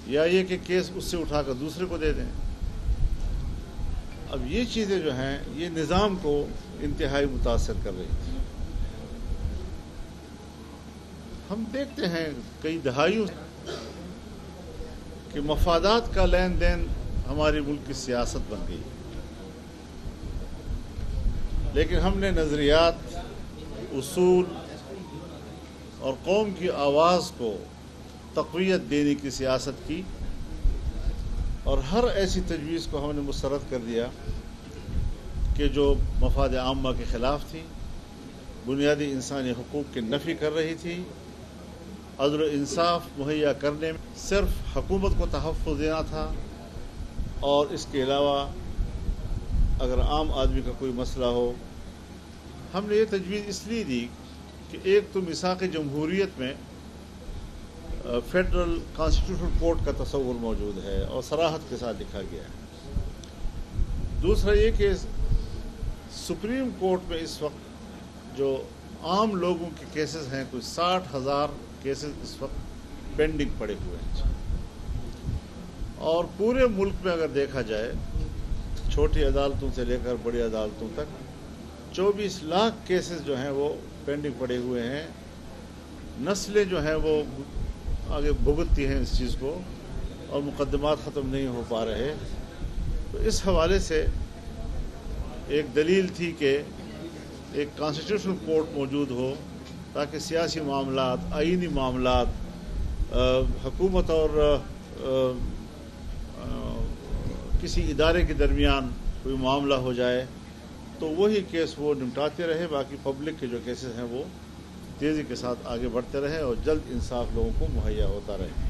یا یہ کہ کیس اس سے اٹھا کر دوسرے کو دے دیں. اب یہ چیزیں جو ہیں یہ نظام کو انتہائی متاثر کر رہی تھی. ہم دیکھتے ہیں کئی دہائیوں کہ مفادات کا لین دین ہمارے ملک کی سیاست بن گئی، لیکن ہم نے نظریات، اصول اور قوم کی آواز کو تقویت دینے کی سیاست کی، اور ہر ایسی تجویز کو ہم نے مسترد کر دیا کہ جو مفاد عامہ کے خلاف تھی، بنیادی انسانی حقوق کی نفی کر رہی تھی، عدل و انصاف مہیا کرنے میں صرف حکومت کو تحفظ دینا تھا، اور اس کے علاوہ اگر عام آدمی کا کوئی مسئلہ ہو. ہم نے یہ تجویز اس لیے دی کہ ایک تو میثاق جمہوریت میں فیڈرل کانسٹیٹیوشنل کورٹ کا تصور موجود ہے اور صراحت کے ساتھ لکھا گیا ہے. دوسرا یہ کہ سپریم کورٹ میں اس وقت جو عام لوگوں کے کیسز ہیں، کوئی 60,000 کیسز اس وقت پینڈنگ پڑے ہوئے ہیں، اور پورے ملک میں اگر دیکھا جائے چھوٹی عدالتوں سے لے کر بڑی عدالتوں تک 24 لاکھ کیسز جو ہیں وہ پینڈنگ پڑے ہوئے ہیں. نسلیں جو ہیں وہ آگے بھگتتی ہیں اس چیز کو، اور مقدمات ختم نہیں ہو پا رہے. تو اس حوالے سے ایک دلیل تھی کہ ایک کانسٹیٹیوشنل کورٹ موجود ہو تاکہ سیاسی معاملات، آئینی معاملات، حکومت اور کسی ادارے کے درمیان کوئی معاملہ ہو جائے تو وہی کیس وہ نمٹاتے رہے، باقی پبلک کے جو کیسز ہیں وہ تیزی کے ساتھ آگے بڑھتے رہے اور جلد انصاف لوگوں کو مہیا ہوتا رہے.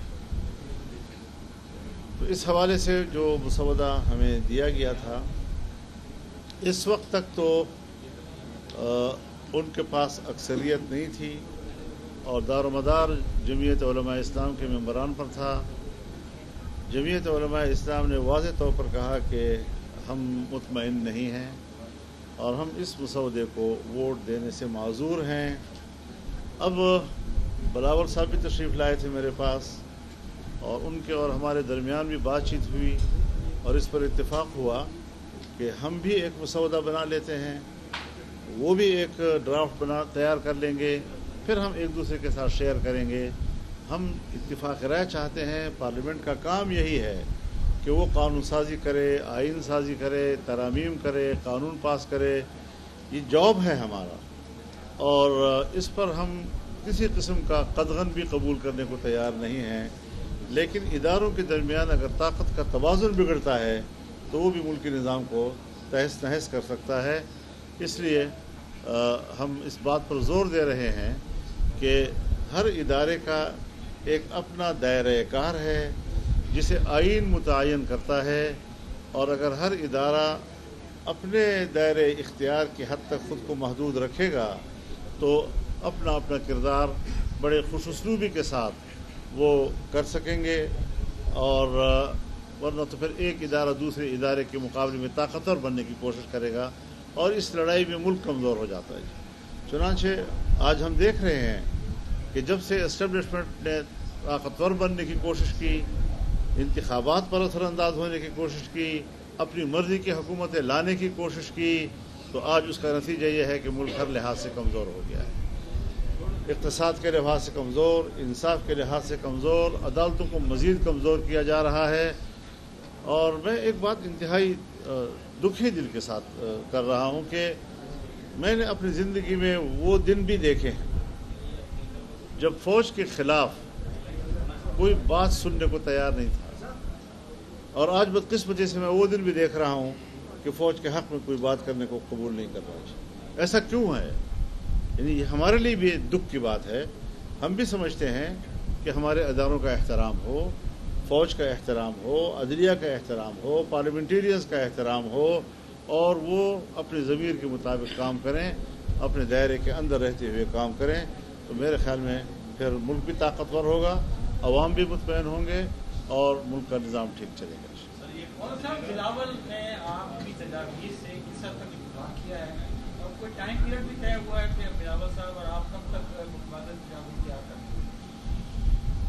تو اس حوالے سے جو مسودہ ہمیں دیا گیا تھا، اس وقت تک تو ان کے پاس اکثریت نہیں تھی، اور دار و مدار جمعیت علماء اسلام کے ممبران پر تھا. جمعیت علماء اسلام نے واضح طور پر کہا کہ ہم مطمئن نہیں ہیں اور ہم اس مسودے کو ووٹ دینے سے معذور ہیں. اب بلاول صاحب بھی تشریف لائے تھے میرے پاس، اور ان کے اور ہمارے درمیان بھی بات چیت ہوئی، اور اس پر اتفاق ہوا کہ ہم بھی ایک مسودہ بنا لیتے ہیں، وہ بھی ایک ڈرافٹ تیار کر لیں گے، پھر ہم ایک دوسرے کے ساتھ شیئر کریں گے. ہم اتفاق رائے چاہتے ہیں. پارلیمنٹ کا کام یہی ہے کہ وہ قانون سازی کرے، آئین سازی کرے، ترامیم کرے، قانون پاس کرے. یہ جاب ہے ہمارا، اور اس پر ہم کسی قسم کا قدغن بھی قبول کرنے کو تیار نہیں ہیں. لیکن اداروں کے درمیان اگر طاقت کا توازن بگڑتا ہے تو وہ بھی ملکی نظام کو تہس نہس کر سکتا ہے. اس لیے ہم اس بات پر زور دے رہے ہیں کہ ہر ادارے کا ایک اپنا دائرۂ کار ہے جسے آئین متعین کرتا ہے، اور اگر ہر ادارہ اپنے دائرۂ اختیار کی حد تک خود کو محدود رکھے گا تو اپنا اپنا کردار بڑے خوش اسلوبی کے ساتھ وہ کر سکیں گے، اور ورنہ تو پھر ایک ادارہ دوسرے ادارے کے مقابلے میں طاقتور بننے کی کوشش کرے گا، اور اس لڑائی میں ملک کمزور ہو جاتا ہے. چنانچہ آج ہم دیکھ رہے ہیں کہ جب سے اسٹیبلشمنٹ نے طاقتور بننے کی کوشش کی، انتخابات پر اثر انداز ہونے کی کوشش کی، اپنی مرضی کی حکومتیں لانے کی کوشش کی، تو آج اس کا نتیجہ یہ ہے کہ ملک ہر لحاظ سے کمزور ہو گیا ہے. اقتصاد کے لحاظ سے کمزور، انصاف کے لحاظ سے کمزور، عدالتوں کو مزید کمزور کیا جا رہا ہے. اور میں ایک بات انتہائی دکھی دل کے ساتھ کر رہا ہوں کہ میں نے اپنی زندگی میں وہ دن بھی دیکھے ہیں جب فوج کے خلاف کوئی بات سننے کو تیار نہیں تھا، اور آج بدقسمتی سے میں وہ دن بھی دیکھ رہا ہوں کہ فوج کے حق میں کوئی بات کرنے کو قبول نہیں کر رہا. ایسا کیوں ہے؟ یعنی یہ ہمارے لیے بھی دکھ کی بات ہے. ہم بھی سمجھتے ہیں کہ ہمارے اداروں کا احترام ہو، فوج کا احترام ہو، عدلیہ کا احترام ہو، پارلیمنٹیرینز کا احترام ہو، اور وہ اپنے ضمیر کے مطابق کام کریں، اپنے دائرے کے اندر رہتے ہوئے کام کریں. تو میرے خیال میں پھر ملک بھی طاقتور ہوگا، عوام بھی مطمئن ہوں گے، اور ملک کا نظام ٹھیک چلے گا. بلاول نے آپ کی تجاویز سے کس حد تک اتفاق کیا ہے، اور کوئی ٹائم پیریڈ بھی طے ہوا ہے کہ بلاول صاحب اور آپ کب تک متبادل تجاویز کیا کریں؟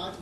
8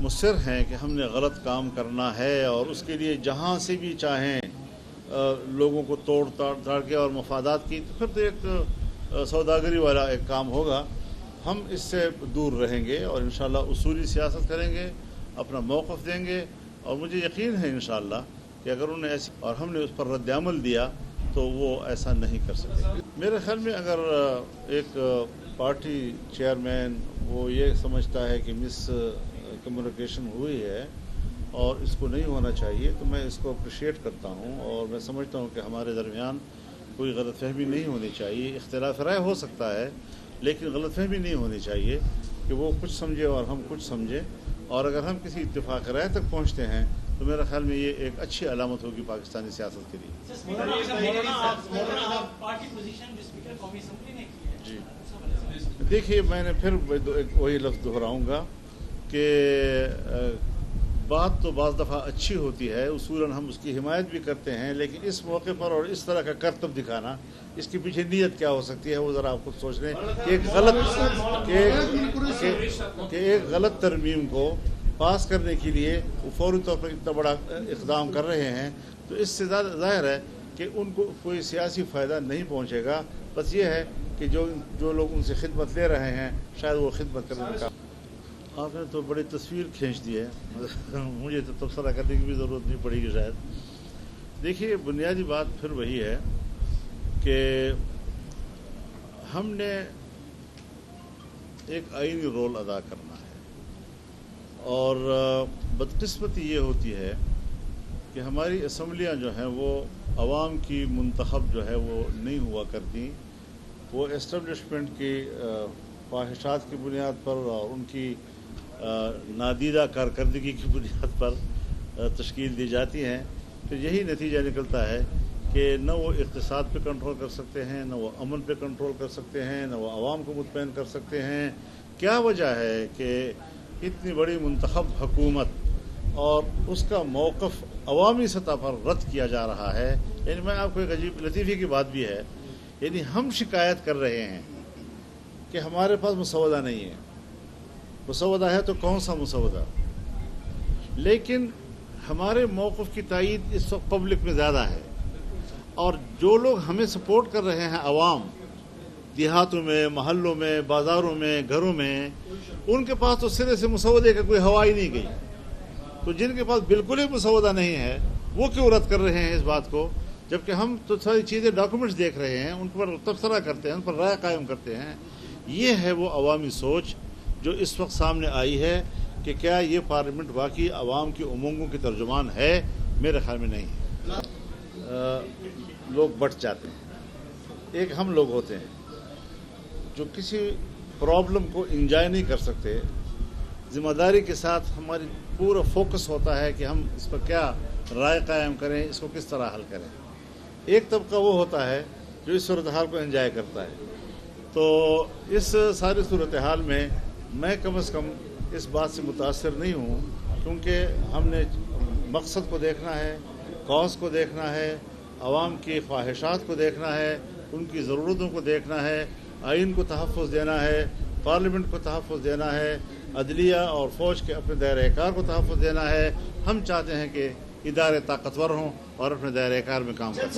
مصر ہیں کہ ہم نے غلط کام کرنا ہے اور اس کے لیے جہاں سے بھی چاہیں لوگوں کو توڑ تاڑ کے اور مفادات کی، تو پھر تو ایک سوداگری والا ایک کام ہوگا. ہم اس سے دور رہیں گے اور انشاءاللہ اصولی سیاست کریں گے، اپنا موقف دیں گے، اور مجھے یقین ہے انشاءاللہ کہ اگر انہوں نے ایسی اور ہم نے اس پر رد عمل دیا تو وہ ایسا نہیں کر سکے. میرے خیال میں اگر ایک پارٹی چیئرمین وہ یہ سمجھتا ہے کہ مس کمیونیکیشن ہوئی ہے اور اس کو نہیں ہونا چاہیے، تو میں اس کو اپریشیٹ کرتا ہوں، اور میں سمجھتا ہوں کہ ہمارے درمیان کوئی غلط فہمی نہیں ہونی چاہیے. اختلاف رائے ہو سکتا ہے لیکن غلط فہمی نہیں ہونی چاہیے کہ وہ کچھ سمجھے اور ہم کچھ سمجھیں، اور اگر ہم کسی اتفاق رائے تک پہنچتے ہیں تو میرا خیال میں یہ ایک اچھی علامت ہوگی پاکستانی سیاست کے لیے. جی دیکھیے، میں نے پھر وہی لفظ دہراؤں گا کہ بات تو بعض دفعہ اچھی ہوتی ہے، اصولاً ہم اس کی حمایت بھی کرتے ہیں، لیکن اس موقع پر اور اس طرح کا کرتب دکھانا، اس کے پیچھے نیت کیا ہو سکتی ہے وہ ذرا آپ خود سوچ لیں کہ ایک غلط ترمیم کو پاس کرنے کے لیے وہ فوری طور پر اتنا بڑا اقدام کر رہے ہیں، تو اس سے ظاہر ہے کہ ان کو کوئی سیاسی فائدہ نہیں پہنچے گا. بس یہ ہے کہ جو لوگ ان سے خدمت لے رہے ہیں شاید وہ خدمت کرنے کا. آپ نے تو بڑی تصویر کھینچ دی ہے، مجھے تو تبصرہ کرنے کی بھی ضرورت نہیں پڑے گی شاید. دیکھیے، بنیادی بات پھر وہی ہے کہ ہم نے ایک آئینی رول ادا کرنا ہے، اور بدقسمتی یہ ہوتی ہے کہ ہماری اسمبلیاں جو ہیں وہ عوام کی منتخب جو ہے وہ نہیں ہوا کرتی. وہ اسٹیبلشمنٹ کی خواہشات کی بنیاد پر اور ان کی نادیدہ کارکردگی کی بنیاد پر تشکیل دی جاتی ہیں. پھر یہی نتیجہ نکلتا ہے کہ نہ وہ اقتصاد پہ کنٹرول کر سکتے ہیں، نہ وہ امن پہ کنٹرول کر سکتے ہیں، نہ وہ عوام کو مطمئن کر سکتے ہیں. کیا وجہ ہے کہ اتنی بڑی منتخب حکومت اور اس کا موقف عوامی سطح پر رد کیا جا رہا ہے؟ یعنی میں آپ کو ایک عجیب لطیفے کی بات بھی ہے، یعنی ہم شکایت کر رہے ہیں کہ ہمارے پاس مسودہ نہیں ہے. مسودہ ہے تو کون سا مسودہ؟ لیکن ہمارے موقف کی تائید اس وقت پبلک میں زیادہ ہے، اور جو لوگ ہمیں سپورٹ کر رہے ہیں، عوام دیہاتوں میں، محلوں میں، بازاروں میں، گھروں میں، ان کے پاس تو سرے سے مسودے کا کوئی ہوا ہی نہیں گئی. تو جن کے پاس بالکل ہی مسودہ نہیں ہے وہ کیوں رد کر رہے ہیں اس بات کو، جبکہ ہم تو ساری چیزیں ڈاکومنٹس دیکھ رہے ہیں، ان پر تبصرہ کرتے ہیں، ان پر رائے قائم کرتے ہیں. یہ ہے وہ عوامی سوچ جو اس وقت سامنے آئی ہے کہ کیا یہ پارلیمنٹ واقعی عوام کی امنگوں کی ترجمان ہے؟ میرے خیال میں نہیں ہے. لوگ بٹ جاتے ہیں. ایک ہم لوگ ہوتے ہیں جو کسی پرابلم کو انجوائے نہیں کر سکتے. ذمہ داری کے ساتھ ہماری پورا فوکس ہوتا ہے کہ ہم اس پر کیا رائے قائم کریں، اس کو کس طرح حل کریں. ایک طبقہ وہ ہوتا ہے جو اس صورتحال کو انجوائے کرتا ہے. تو اس ساری صورتحال میں میں کم از کم اس بات سے متاثر نہیں ہوں، کیونکہ ہم نے مقصد کو دیکھنا ہے، کاز کو دیکھنا ہے، عوام کی خواہشات کو دیکھنا ہے، ان کی ضرورتوں کو دیکھنا ہے، آئین کو تحفظ دینا ہے، پارلیمنٹ کو تحفظ دینا ہے، عدلیہ اور فوج کے اپنے دائرۂ کار کو تحفظ دینا ہے. ہم چاہتے ہیں کہ ادارے طاقتور ہوں اور اپنے دائرۂ کار میں کام کریں.